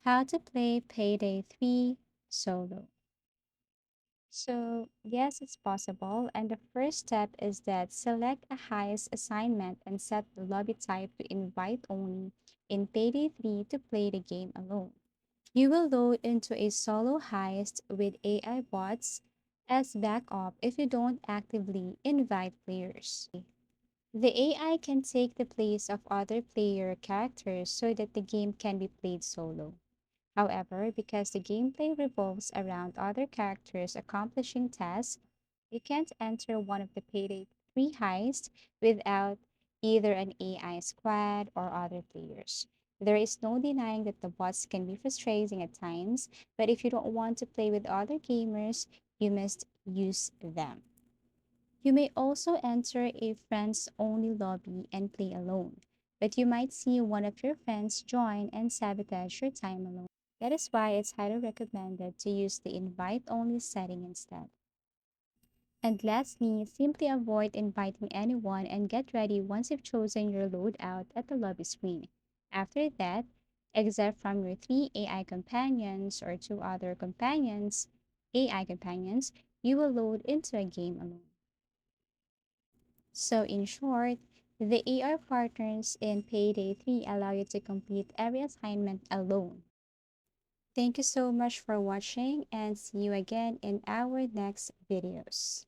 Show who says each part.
Speaker 1: How to play Payday 3 solo. So, yes, it's possible. And the first step is that select a highest assignment and set the lobby type to invite only in Payday 3 to play the game alone. You will load into a solo heist with AI bots as backup if you don't actively invite players. The AI can take the place of other player characters so that the game can be played solo. However, because the gameplay revolves around other characters accomplishing tasks, you can't enter one of the Payday 3 heists without either an AI squad or other players. There is no denying that the bots can be frustrating at times, but if you don't want to play with other gamers, you must use them. You may also enter a friends only lobby and play alone, but you might see one of your friends join and sabotage your time alone. That is why it's highly recommended to use the invite only setting instead. And lastly, simply avoid inviting anyone and get ready once you've chosen your loadout at the lobby screen. After that, except from your three AI companions or two other companions, AI companions, you will load into a game alone. So, in short, the AR partners in Payday 3 allow you to complete every assignment alone. Thank you so much for watching and see you again in our next videos.